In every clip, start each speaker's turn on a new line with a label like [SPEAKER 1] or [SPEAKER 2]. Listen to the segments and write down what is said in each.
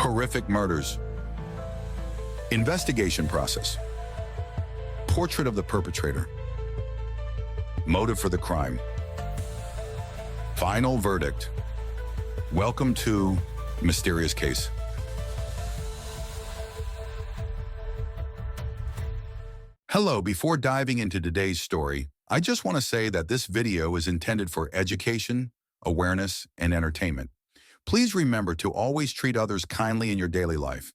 [SPEAKER 1] Horrific murders. Investigation process. Portrait of the perpetrator. Motive for the crime. Final verdict. Welcome to Mysterious Case. Hello, before diving into today's story, I just want to say that this video is intended for education, awareness, and entertainment. Please remember to always treat others kindly in your daily life.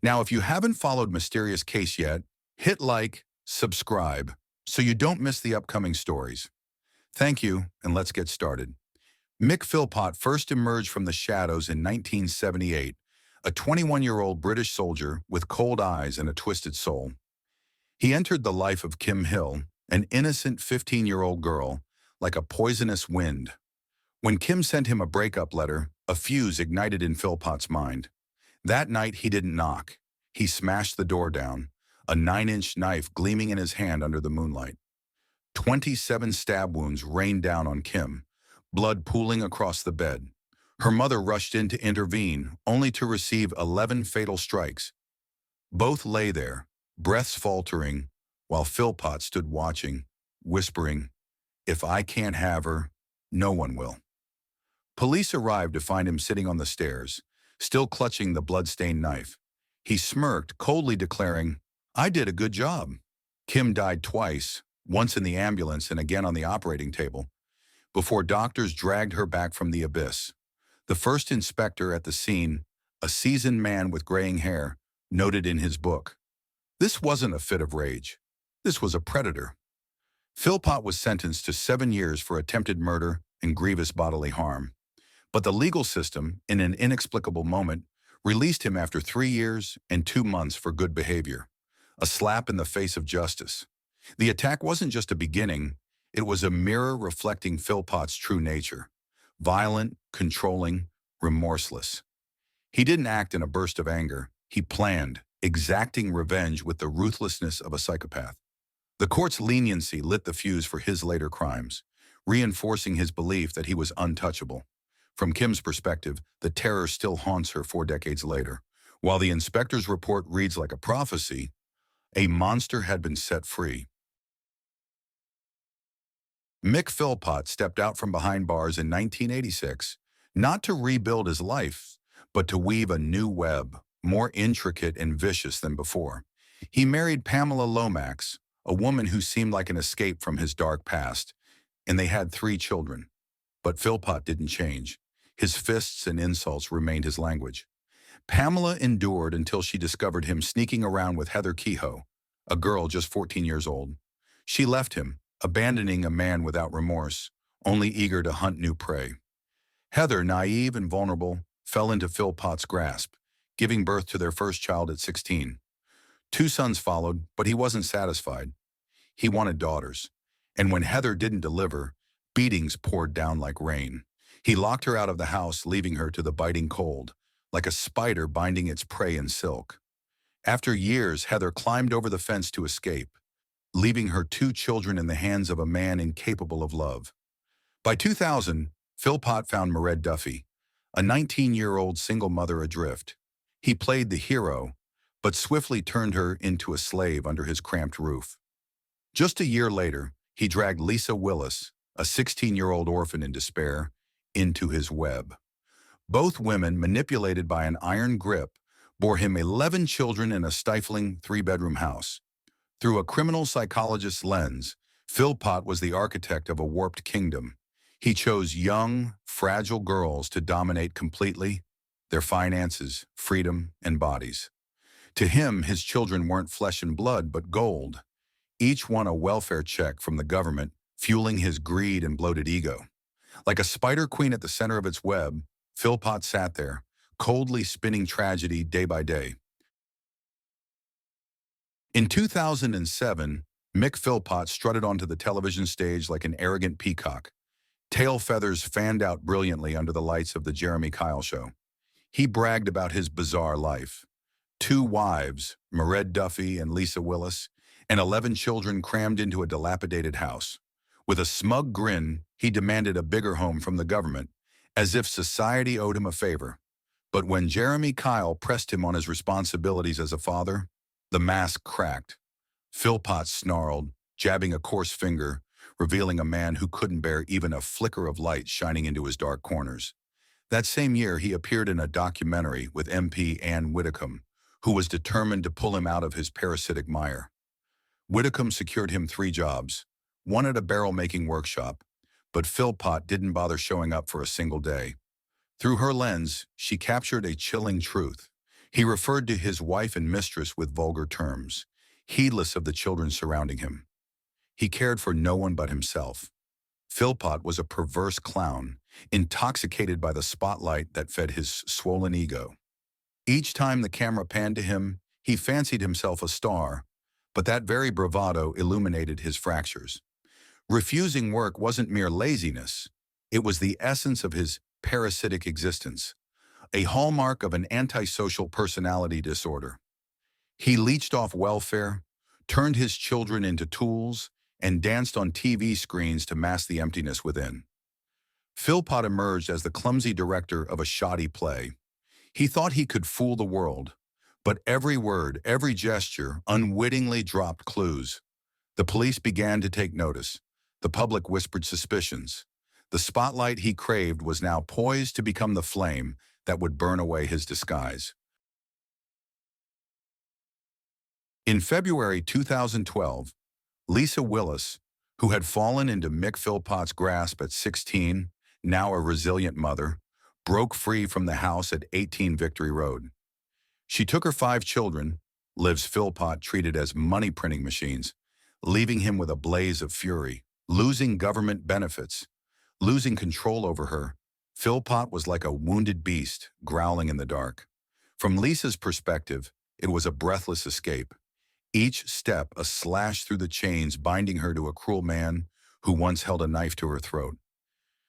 [SPEAKER 1] Now, if you haven't followed Mysterious Case yet, hit like, subscribe, so you don't miss the upcoming stories. Thank you, and let's get started. Mick Philpott first emerged from the shadows in 1978, a 21-year-old British soldier with cold eyes and a twisted soul. He entered the life of Kim Hill, an innocent 15-year-old girl, like a poisonous wind. When Kim sent him a breakup letter, a fuse ignited in Philpott's mind. That night, he didn't knock. He smashed the door down, a 9-inch knife gleaming in his hand under the moonlight. 27 stab wounds rained down on Kim, blood pooling across the bed. Her mother rushed in to intervene, only to receive 11 fatal strikes. Both lay there, breaths faltering, while Philpott stood watching, whispering, "If I can't have her, no one will." Police arrived to find him sitting on the stairs, still clutching the blood-stained knife. He smirked, coldly declaring, "I did a good job." Kim died twice, once in the ambulance and again on the operating table, before doctors dragged her back from the abyss. The first inspector at the scene, a seasoned man with graying hair, noted in his book, "This wasn't a fit of rage. This was a predator." Philpott was sentenced to 7 years for attempted murder and grievous bodily harm. But the legal system, in an inexplicable moment, released him after 3 years and 2 months for good behavior. A slap in the face of justice. The attack wasn't just a beginning, it was a mirror reflecting Philpott's true nature. Violent, controlling, remorseless. He didn't act in a burst of anger. He planned, exacting revenge with the ruthlessness of a psychopath. The court's leniency lit the fuse for his later crimes, reinforcing his belief that he was untouchable. From Kim's perspective, the terror still haunts her 4 decades later. While the inspector's report reads like a prophecy, a monster had been set free. Mick Philpott stepped out from behind bars in 1986, not to rebuild his life, but to weave a new web, more intricate and vicious than before. He married Pamela Lomax, a woman who seemed like an escape from his dark past, and they had 3 children. But Philpott didn't change. His fists and insults remained his language. Pamela endured until she discovered him sneaking around with Heather Kehoe, a girl just 14 years old. She left him, abandoning a man without remorse, only eager to hunt new prey. Heather, naive and vulnerable, fell into Philpott's grasp, giving birth to their first child at 16. 2 sons followed, but he wasn't satisfied. He wanted daughters. And when Heather didn't deliver, beatings poured down like rain. He locked her out of the house, leaving her to the biting cold, like a spider binding its prey in silk. After years, Heather climbed over the fence to escape, leaving her 2 children in the hands of a man incapable of love. By 2000, Philpott found Mairead Duffy, a 19-year-old single mother adrift. He played the hero, but swiftly turned her into a slave under his cramped roof. Just a year later, he dragged Willis, a 16-year-old orphan in despair, into his web. Both women, manipulated by an iron grip, bore him 11 children in a stifling 3-bedroom house. Through a criminal psychologist's lens, Philpott was the architect of a warped kingdom. He chose young, fragile girls to dominate completely, their finances, freedom, and bodies. To him, his children weren't flesh and blood, but gold, each one a welfare check from the government, fueling his greed and bloated ego. Like a spider queen at the center of its web, Philpott sat there, coldly spinning tragedy day by day. In 2007, Mick Philpott strutted onto the television stage like an arrogant peacock. Tail feathers fanned out brilliantly under the lights of the Jeremy Kyle show. He bragged about his bizarre life. 2 wives, Mairead Duffy and Willis, and 11 children crammed into a dilapidated house. With a smug grin, he demanded a bigger home from the government, as if society owed him a favor. But when Jeremy Kyle pressed him on his responsibilities as a father, the mask cracked. Philpott snarled, jabbing a coarse finger, revealing a man who couldn't bear even a flicker of light shining into his dark corners. That same year, he appeared in a documentary with MP Ann Widdecombe, who was determined to pull him out of his parasitic mire. Widdecombe secured him 3 jobs, one at a barrel-making workshop, but Philpott didn't bother showing up for a single day. Through her lens, she captured a chilling truth. He referred to his wife and mistress with vulgar terms, heedless of the children surrounding him. He cared for no one but himself. Philpott was a perverse clown, intoxicated by the spotlight that fed his swollen ego. Each time the camera panned to him, he fancied himself a star, but that very bravado illuminated his fractures. Refusing work wasn't mere laziness. It was the essence of his parasitic existence, a hallmark of an antisocial personality disorder. He leached off welfare, turned his children into tools, and danced on TV screens to mask the emptiness within. Philpott emerged as the clumsy director of a shoddy play. He thought he could fool the world, but every word, every gesture unwittingly dropped clues. The police began to take notice. The public whispered suspicions. The spotlight he craved was now poised to become the flame that would burn away his disguise. In February 2012, Lisa Willis, who had fallen into Mick Philpott's grasp at 16, now a resilient mother, broke free from the house at 18 Victory Road. She took her 5 children, lives Philpott treated as money-printing machines, leaving him with a blaze of fury, losing government benefits, losing control over her. Philpott was like a wounded beast, growling in the dark. From Lisa's perspective, it was a breathless escape. Each step a slash through the chains binding her to a cruel man who once held a knife to her throat.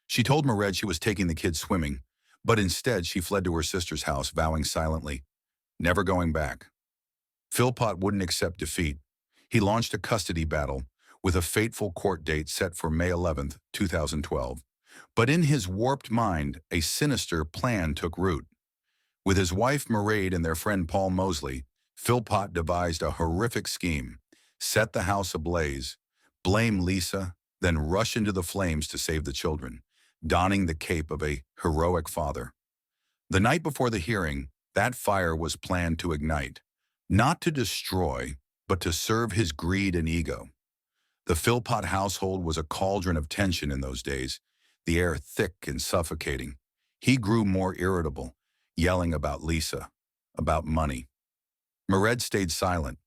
[SPEAKER 1] She told Mairead she was taking the kids swimming, but instead she fled to her sister's house, vowing silently, never going back. Philpott wouldn't accept defeat. He launched a custody battle with a fateful court date set for May 11, 2012. But in his warped mind, a sinister plan took root. With his wife Mairead and their friend Paul Mosley, Philpott devised a horrific scheme, set the house ablaze, blame Lisa, then rush into the flames to save the children, donning the cape of a heroic father. The night before the hearing, that fire was planned to ignite, not to destroy, but to serve his greed and ego. The Philpott household was a cauldron of tension in those days, the air thick and suffocating. He grew more irritable, yelling about Lisa, about money. Mairead stayed silent.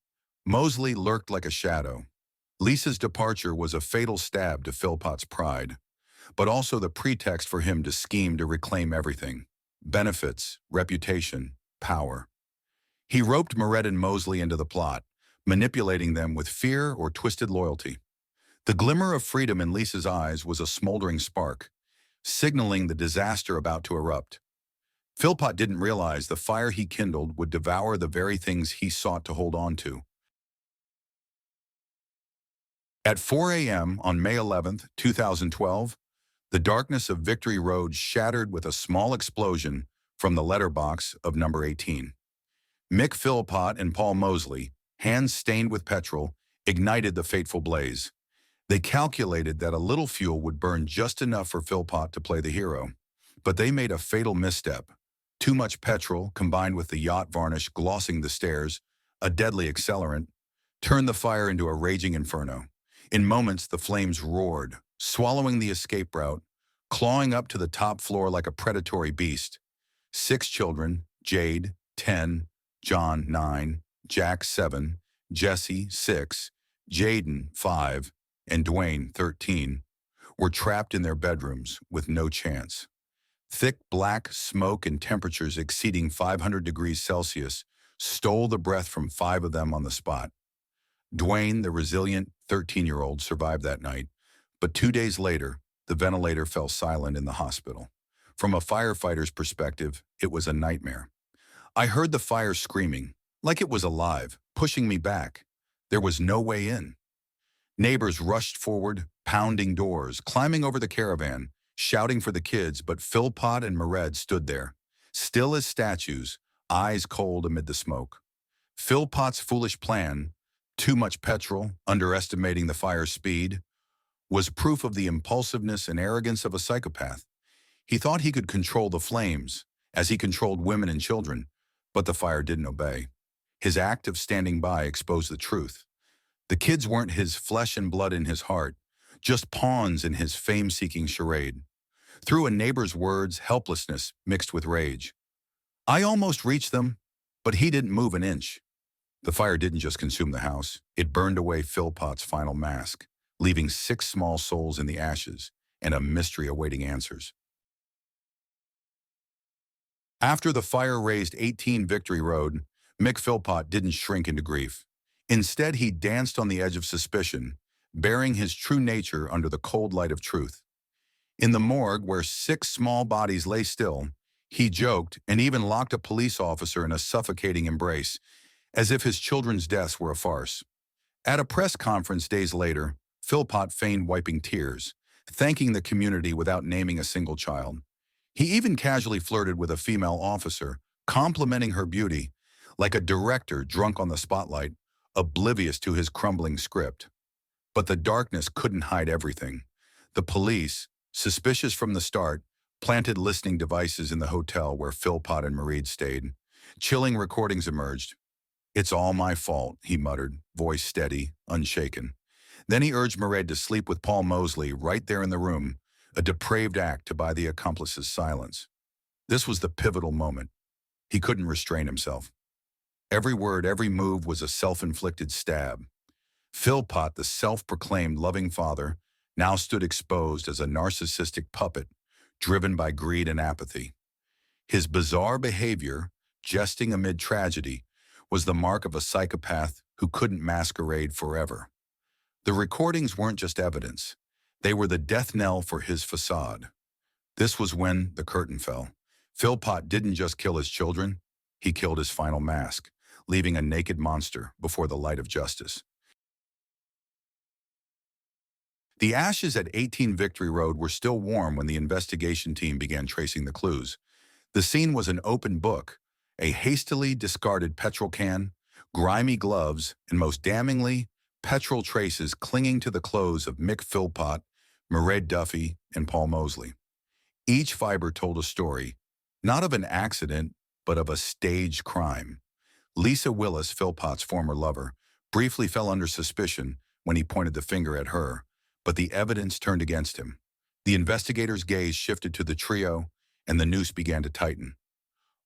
[SPEAKER 1] Mosley lurked like a shadow. Lisa's departure was a fatal stab to Philpott's pride, but also the pretext for him to scheme to reclaim everything: benefits, reputation, power. He roped Mairead and Mosley into the plot, manipulating them with fear or twisted loyalty. The glimmer of freedom in Lisa's eyes was a smoldering spark, signaling the disaster about to erupt. Philpott didn't realize the fire he kindled would devour the very things he sought to hold on to. At 4 a.m. on May 11, 2012, the darkness of Victory Road shattered with a small explosion from the letterbox of number 18. Mick Philpott and Paul Mosley, hands stained with petrol, ignited the fateful blaze. They calculated that a little fuel would burn just enough for Philpott to play the hero, but they made a fatal misstep. Too much petrol, combined with the yacht varnish glossing the stairs, a deadly accelerant, turned the fire into a raging inferno. In moments, the flames roared, swallowing the escape route, clawing up to the top floor like a predatory beast. 6 children, Jade, 10, John, 9, Jack, 7, Jesse, 6, Jayden, 5, and Duwayne, 13, were trapped in their bedrooms with no chance. Thick black smoke and temperatures exceeding 500 degrees Celsius stole the breath from 5 of them on the spot. Duwayne, the resilient 13-year-old, survived that night, but 2 days later, the ventilator fell silent in the hospital. From a firefighter's perspective, it was a nightmare. I heard the fire screaming, like it was alive, pushing me back. There was no way in. Neighbors rushed forward, pounding doors, climbing over the caravan, shouting for the kids, but Philpott and Mairead stood there, still as statues, eyes cold amid the smoke. Philpott's foolish plan, too much petrol, underestimating the fire's speed, was proof of the impulsiveness and arrogance of a psychopath. He thought he could control the flames, as he controlled women and children, but the fire didn't obey. His act of standing by exposed the truth. The kids weren't his flesh and blood in his heart, just pawns in his fame-seeking charade. Through a neighbor's words, helplessness mixed with rage. "I almost reached them, but he didn't move an inch." The fire didn't just consume the house. It burned away Philpott's final mask, leaving 6 small souls in the ashes and a mystery awaiting answers. After the fire razed 18 Victory Road, Mick Philpott didn't shrink into grief. Instead, he danced on the edge of suspicion, bearing his true nature under the cold light of truth. In the morgue, where 6 small bodies lay still, he joked and even locked a police officer in a suffocating embrace, as if his children's deaths were a farce. At a press conference days later, Philpott feigned wiping tears, thanking the community without naming a single child. He even casually flirted with a female officer, complimenting her beauty, like a director drunk on the spotlight, oblivious to his crumbling script. But the darkness couldn't hide everything. The police, suspicious from the start, planted listening devices in the hotel where Philpott and Mairead stayed. Chilling recordings emerged. "It's all my fault," he muttered, voice steady, unshaken. Then he urged Mairead to sleep with Paul Mosley right there in the room, a depraved act to buy the accomplice's silence. This was the pivotal moment. He couldn't restrain himself. Every word, every move was a self-inflicted stab. Philpott, the self-proclaimed loving father, now stood exposed as a narcissistic puppet, driven by greed and apathy. His bizarre behavior, jesting amid tragedy, was the mark of a psychopath who couldn't masquerade forever. The recordings weren't just evidence. They were the death knell for his facade. This was when the curtain fell. Philpott didn't just kill his children, he killed his final mask, leaving a naked monster before the light of justice. The ashes at 18 Victory Road were still warm when the investigation team began tracing the clues. The scene was an open book, a hastily discarded petrol can, grimy gloves, and most damningly, petrol traces clinging to the clothes of Mick Philpott, Mairead Duffy, and Paul Mosley. Each fiber told a story, not of an accident, but of a staged crime. Lisa Willis, Philpott's former lover, briefly fell under suspicion when he pointed the finger at her, but the evidence turned against him. The investigators' gaze shifted to the trio, and the noose began to tighten.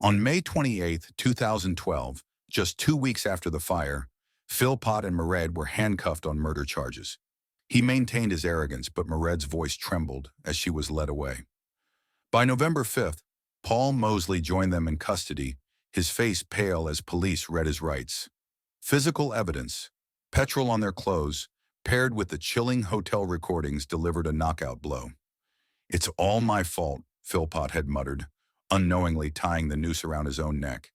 [SPEAKER 1] On May 28, 2012, just 2 weeks after the fire, Philpott and Mairead were handcuffed on murder charges. He maintained his arrogance, but Mairead's voice trembled as she was led away. By November 5th, Paul Mosley joined them in custody, his face pale as police read his rights. Physical evidence, petrol on their clothes, paired with the chilling hotel recordings, delivered a knockout blow. "It's all my fault," Philpott had muttered, unknowingly tying the noose around his own neck.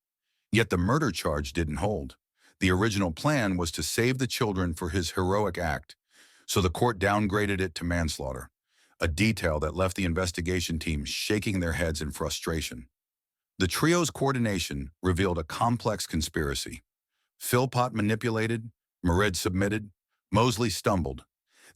[SPEAKER 1] Yet the murder charge didn't hold. The original plan was to save the children for his heroic act, so the court downgraded it to manslaughter, a detail that left the investigation team shaking their heads in frustration. The trio's coordination revealed a complex conspiracy. Philpott manipulated, Mairead submitted, Mosley stumbled.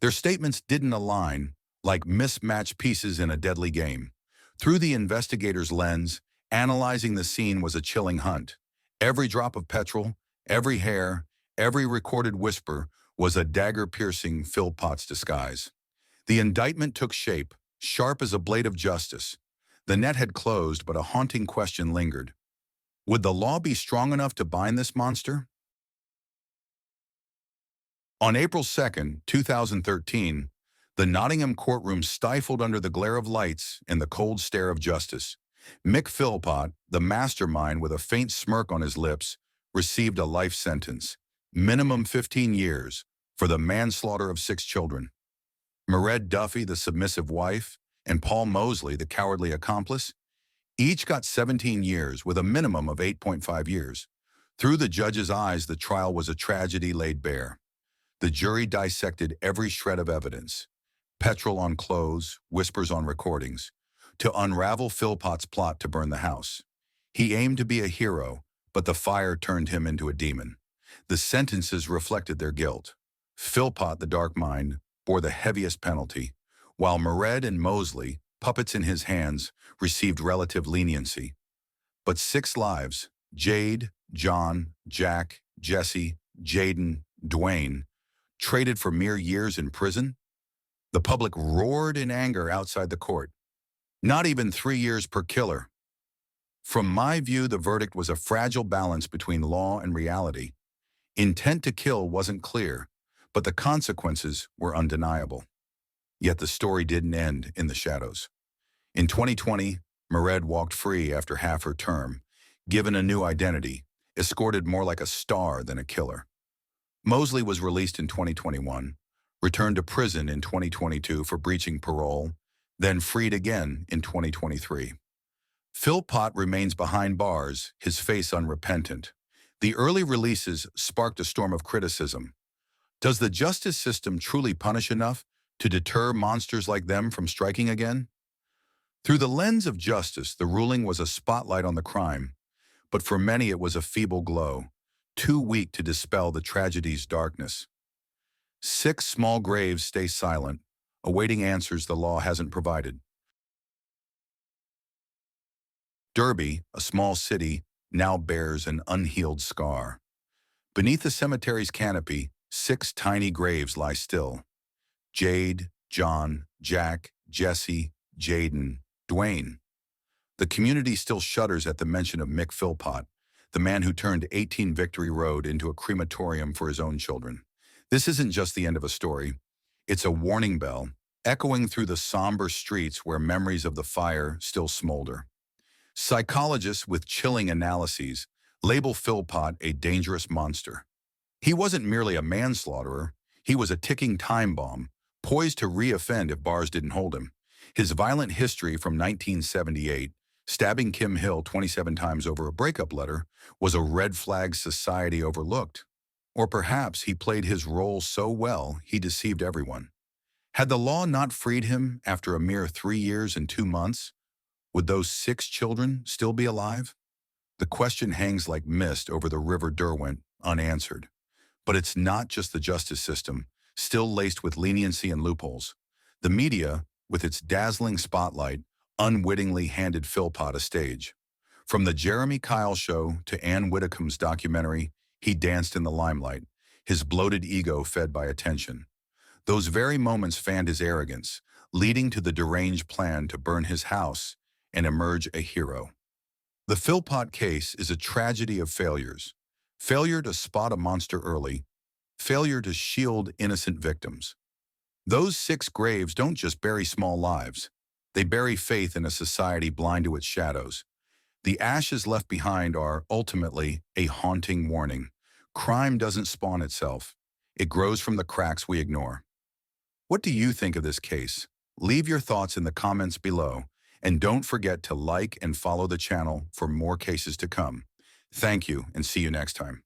[SPEAKER 1] Their statements didn't align, like mismatched pieces in a deadly game. Through the investigator's lens, analyzing the scene was a chilling hunt. Every drop of petrol, every hair, every recorded whisper was a dagger-piercing Philpott's disguise. The indictment took shape, sharp as a blade of justice. The net had closed, but a haunting question lingered. Would the law be strong enough to bind this monster? On April 2, 2013, the Nottingham courtroom stifled under the glare of lights and the cold stare of justice. Mick Philpott, the mastermind with a faint smirk on his lips, received a life sentence, minimum 15 years, for the manslaughter of 6 children. Mairead Duffy, the submissive wife, and Paul Mosley, the cowardly accomplice, each got 17 years with a minimum of 8.5 years. Through the judge's eyes, the trial was a tragedy laid bare. The jury dissected every shred of evidence, petrol on clothes, whispers on recordings, to unravel Philpott's plot to burn the house. He aimed to be a hero, but the fire turned him into a demon. The sentences reflected their guilt. Philpott, the dark mind, bore the heaviest penalty, while Mairead and Mosley, puppets in his hands, received relative leniency. But 6 lives, Jade, John, Jack, Jesse, Jayden, Duwayne, traded for mere years in prison? The public roared in anger outside the court. Not even 3 years per killer. From my view, the verdict was a fragile balance between law and reality. Intent to kill wasn't clear, but the consequences were undeniable. Yet the story didn't end in the shadows. In 2020, Mairead walked free after half her term, given a new identity, escorted more like a star than a killer. Mosley was released in 2021, returned to prison in 2022 for breaching parole, then freed again in 2023. Philpott remains behind bars, his face unrepentant. The early releases sparked a storm of criticism. Does the justice system truly punish enough to deter monsters like them from striking again? Through the lens of justice, the ruling was a spotlight on the crime, but for many it was a feeble glow, too weak to dispel the tragedy's darkness. 6 small graves stay silent, awaiting answers the law hasn't provided. Derby, a small city, now bears an unhealed scar. Beneath the cemetery's canopy, 6 tiny graves lie still. Jade, John, Jack, Jesse, Jayden, Duwayne. The community still shudders at the mention of Mick Philpott, the man who turned 18 Victory Road into a crematorium for his own children. This isn't just the end of a story. It's a warning bell, echoing through the somber streets where memories of the fire still smolder. Psychologists with chilling analyses label Philpott a dangerous monster. He wasn't merely a manslaughterer, he was a ticking time bomb, poised to re-offend if bars didn't hold him. His violent history from 1978, stabbing Kim Hill 27 times over a breakup letter, was a red flag society overlooked. Or perhaps he played his role so well he deceived everyone. Had the law not freed him after a mere 3 years and 2 months, would those 6 children still be alive? The question hangs like mist over the River Derwent, unanswered. But it's not just the justice system, still laced with leniency and loopholes. The media, with its dazzling spotlight, unwittingly handed Philpott a stage. From the Jeremy Kyle show to Ann Widdecombe's documentary, he danced in the limelight, his bloated ego fed by attention. Those very moments fanned his arrogance, leading to the deranged plan to burn his house and emerge a hero. The Philpott case is a tragedy of failures. Failure to spot a monster early, failure to shield innocent victims. Those 6 graves don't just bury small lives. They bury faith in a society blind to its shadows. The ashes left behind are, ultimately, a haunting warning. Crime doesn't spawn itself. It grows from the cracks we ignore. What do you think of this case? Leave your thoughts in the comments below, and don't forget to like and follow the channel for more cases to come. Thank you, and see you next time.